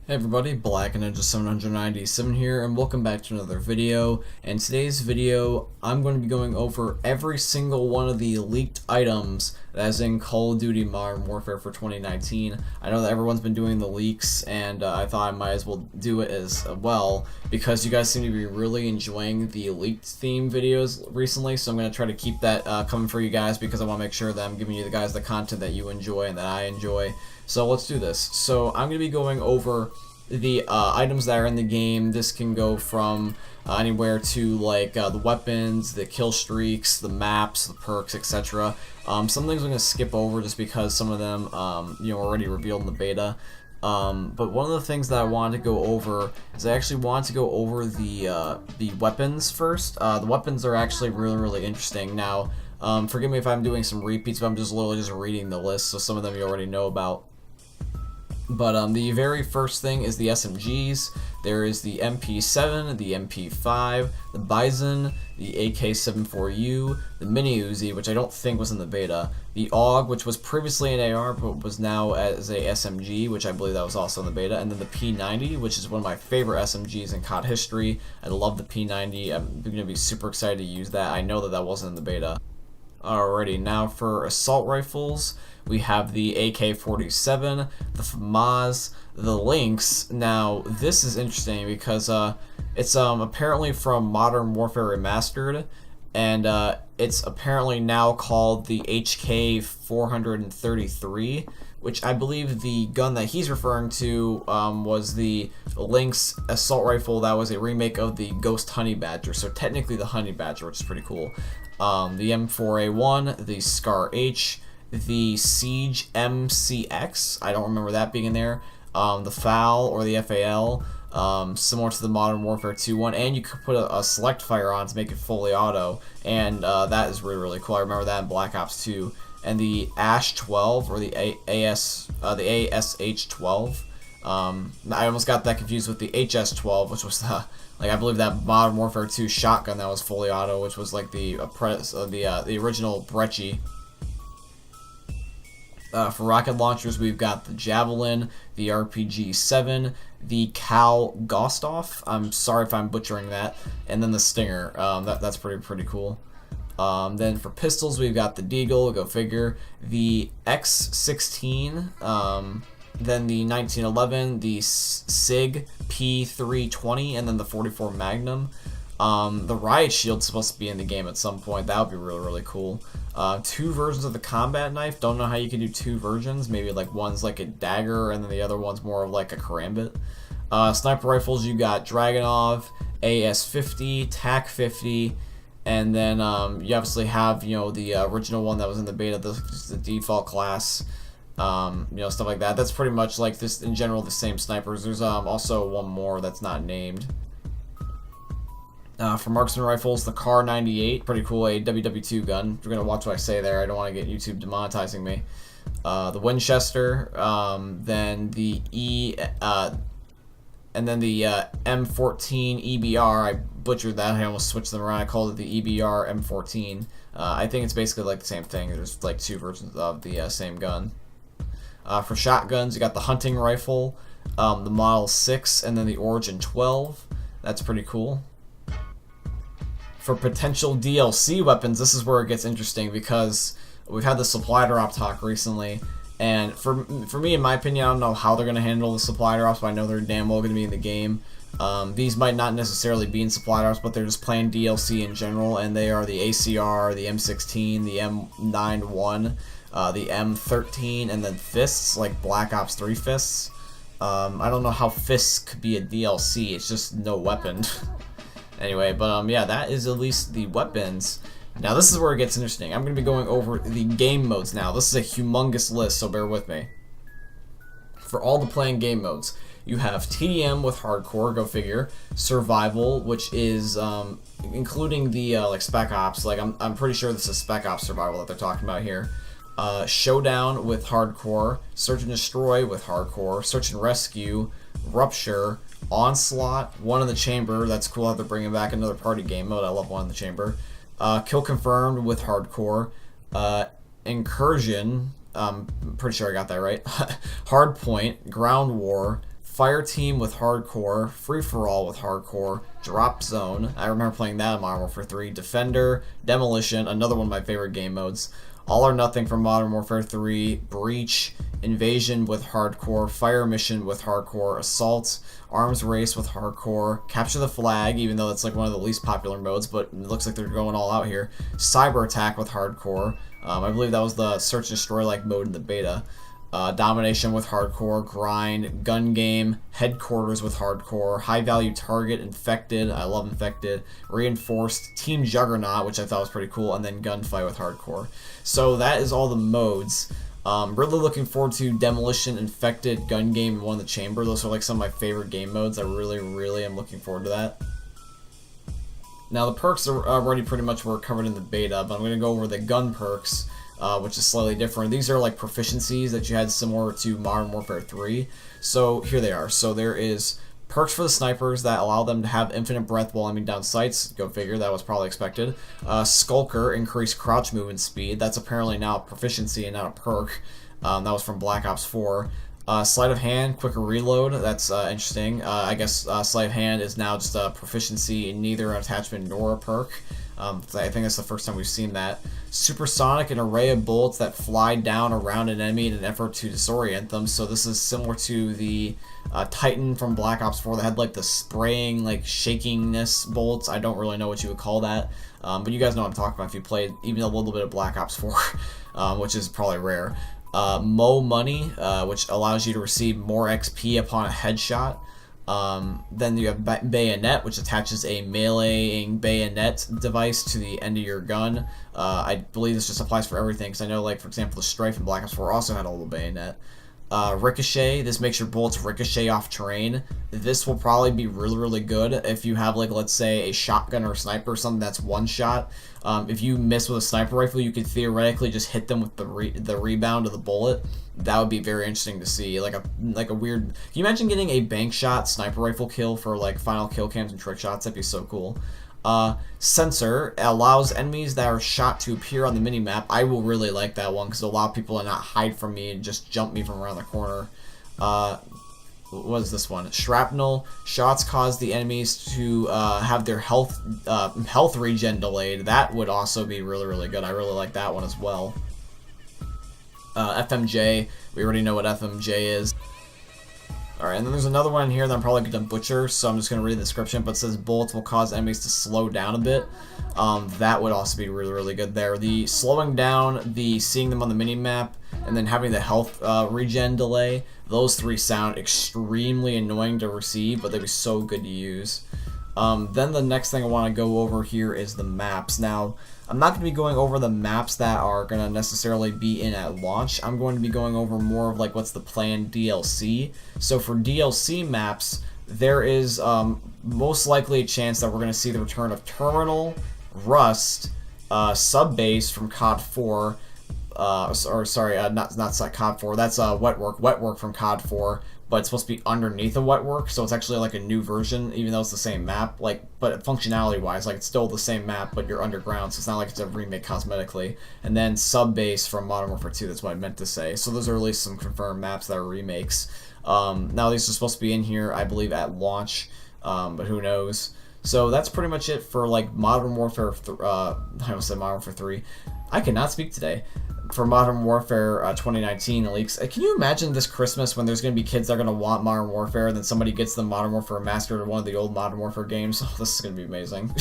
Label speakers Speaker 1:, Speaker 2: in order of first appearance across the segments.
Speaker 1: Hey everybody, Black Ninja 797 here, and welcome back to another video. In today's video, I'm going to be going over every single one of the leaked items that is in Call of Duty Modern Warfare for 2019. I know that everyone's been doing the leaks, and I thought I might as well do it as well, because you guys seem to be really enjoying the leaked theme videos recently, so I'm going to try to keep that coming for you guys, because I want to make sure that I'm giving you guys the content that you enjoy and that I enjoy. So let's do this. So I'm going to be going over the items that are in the game. This can go from anywhere to like the weapons, the kill streaks, the maps, the perks, etc. Some things I'm going to skip over just because some of them already revealed in the beta. But one of the things that I wanted to go over is I actually wanted to go over the weapons first. The weapons are actually really interesting. Now, forgive me if I'm doing some repeats, but I'm just literally just reading the list, so some of them you already know about. But the very first thing is the SMGs. There is the MP7, the MP5, the Bison, the AK-74U, the Mini Uzi, which I don't think was in the beta, the AUG, which was previously an AR but was now as a SMG, which I believe that was also in the beta, and then the P90, which is one of my favorite SMGs in COD history. I love the P90. I'm going to be super excited to use that. I know that that wasn't in the beta. Alrighty, now for assault rifles, we have the AK-47, the FAMAS, the Lynx. Now, this is interesting because it's apparently from Modern Warfare Remastered, and it's apparently now called the HK-433, which I believe the gun that he's referring to was the Lynx assault rifle that was a remake of the Ghost Honey Badger, so technically the Honey Badger, which is pretty cool. The M4A1, the Scar H, the Siege MCX, I don't remember that being in there, the FAL or the FAL, similar to the Modern Warfare 2 one, and you could put a select fire on to make it fully auto, and that is really cool. I remember that in Black Ops 2. And the ASH 12 or the ASH 12. I almost got that confused with the HS 12, which was the I believe that Modern Warfare 2 shotgun that was fully auto, which was like the original Brecci. For rocket launchers, we've got the Javelin, the RPG-7, the Cal Gostov. I'm sorry if I'm butchering that, and then the Stinger. That's pretty cool. Then for pistols, we've got the Deagle, go figure, the X16, then the 1911, the SIG P320, and then the 44 Magnum. The Riot Shield's supposed to be in the game at some point. That would be really cool. Two versions of the combat knife. Don't know how you can do two versions. Maybe like one's like a dagger, and then the other one's more of like a karambit. Sniper rifles, you got Dragunov, AS-50, TAC-50, and then you obviously have the original one that was in the beta, the default class, stuff like that. That's pretty much like this in general, the same snipers. There's also one more that's not named. For marksman rifles, the Kar 98, pretty cool, a WW2 gun. You're gonna watch what I say there. I don't want to get YouTube demonetizing me. The Winchester, then the M14 EBR. I butchered that. I almost switched them around. I called it the EBR M14. I think it's basically like the same thing. There's like two versions of the same gun. For shotguns, you got the hunting rifle, the Model 6, and then the Origin 12. That's pretty cool. For potential DLC weapons, this is where it gets interesting because we've had the supply drop talk recently, and for me, in my opinion, I don't know how they're going to handle the supply drops, but I know they're damn well going to be in the game. These might not necessarily be in supply drops, but they're just planned DLC in general, and they are the ACR, the M16, the M91, the M13, and then fists, like Black Ops 3 fists. I don't know how fists could be a DLC, it's just no weapon. Anyway, but yeah, that is at least the weapons. Now this is where it gets interesting. I'm going to be going over the game modes now. This is a humongous list, so bear with me. For all the playing game modes, you have TDM with hardcore, go figure, survival, which is including the like Spec Ops. Like I'm pretty sure this is Spec Ops survival that they're talking about here. Showdown with hardcore, search and destroy with hardcore, search and rescue, rupture, onslaught, one in the chamber. That's cool that they're bringing back another party game mode. I love one in the chamber. Kill confirmed with hardcore, incursion. I'm pretty sure I got that right. Hardpoint, ground war, Fire Team with Hardcore, Free For All with Hardcore, Drop Zone, I remember playing that in Modern Warfare 3, Defender, Demolition, another one of my favorite game modes, All or Nothing from Modern Warfare 3, Breach, Invasion with Hardcore, Fire Mission with Hardcore, Assault, Arms Race with Hardcore, Capture the Flag, even though that's like one of the least popular modes, but it looks like they're going all out here, Cyber Attack with Hardcore, I believe that was the Search and Destroy like mode in the beta, Domination with Hardcore, Grind, Gun Game, Headquarters with Hardcore, High Value Target, Infected, I love Infected, Reinforced, Team Juggernaut, which I thought was pretty cool, and then Gunfight with Hardcore. So that is all the modes. Really looking forward to Demolition, Infected, Gun Game, and One in the Chamber. Those are like some of my favorite game modes. I really am looking forward to that. Now the perks are already pretty much were covered in the beta, but I'm going to go over the gun perks, which is slightly different. These are like proficiencies that you had similar to Modern Warfare 3. So here they are. So there is perks for the snipers that allow them to have infinite breath while aiming down sights. Go figure, that was probably expected. Skulker, increased crouch movement speed. That's apparently now a proficiency and not a perk. That was from Black Ops 4. Sleight of hand, quicker reload. That's interesting. I guess sleight of hand is now just a proficiency in neither an attachment nor a perk. I think that's the first time we've seen that. Supersonic, an array of bullets that fly down around an enemy in an effort to disorient them. So this is similar to the Titan from Black Ops 4 that had like the spraying, like shakingness bullets. I don't really know what you would call that, but you guys know what I'm talking about if you played even a little bit of Black Ops 4, which is probably rare. Mo Money, which allows you to receive more XP upon a headshot. Then you have Bayonet, which attaches a meleeing bayonet device to the end of your gun. I believe this just applies for everything, because I know, like, for example, the Strife in Black Ops 4 also had a little bayonet. Ricochet, this makes your bullets ricochet off terrain. This will probably be really good if you have, like, let's say a shotgun or a sniper or something that's one shot. If you miss with a sniper rifle, you could theoretically just hit them with the rebound of the bullet. That would be very interesting to see, like a weird. Can you imagine getting a bank shot sniper rifle kill for like final kill cams and trick shots? That'd be so cool. Sensor allows enemies that are shot to appear on the minimap. I will really like that one because it'll allow people to not hide from me and just jump me from around the corner. What is this one? Shrapnel. Shots cause the enemies to have their health regen delayed. That would also be really good. I really like that one as well. FMJ. We already know what FMJ is. Alright, and then there's another one here that I'm probably going to butcher, so I'm just going to read the description, but it says bullets will cause enemies to slow down a bit. That would also be really good there. The slowing down, the seeing them on the minimap, and then having the health regen delay, those three sound extremely annoying to receive, but they'd be so good to use. Then the next thing I want to go over here is the maps. Now, I'm not going to be going over the maps that are going to necessarily be in at launch. I'm going to be going over more of like what's the planned DLC. So for DLC maps, there is most likely a chance that we're going to see the return of Terminal, Rust, Subbase from COD 4, not COD 4, that's Wetwork from COD 4, but it's supposed to be underneath a Wetwork, so it's actually like a new version, even though it's the same map, like, but functionality wise, like, it's still the same map, but you're underground, so it's not like it's a remake cosmetically. And then Subbase from Modern Warfare 2, that's what I meant to say. So those are at least some confirmed maps that are remakes. Now these are supposed to be in here, I believe, at launch, but who knows. So that's pretty much it for like Modern Warfare, I almost said Modern Warfare 3. I cannot speak today. For Modern Warfare 2019 leaks. Can you imagine this Christmas when there's going to be kids that are going to want Modern Warfare, and then somebody gets them Modern Warfare Remastered or one of the old Modern Warfare games? Oh, this is going to be amazing.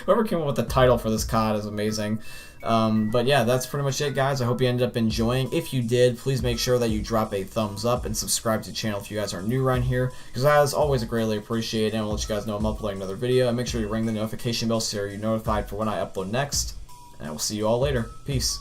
Speaker 1: Whoever came up with the title for this COD is amazing. But yeah, that's pretty much it, guys. I hope you ended up enjoying. If you did, please make sure that you drop a thumbs up and subscribe to the channel if you guys are new around here, because as always, I greatly appreciate it, and I'll let you guys know I'm uploading another video. And make sure you ring the notification bell so you're notified for when I upload next. And I will see you all later. Peace.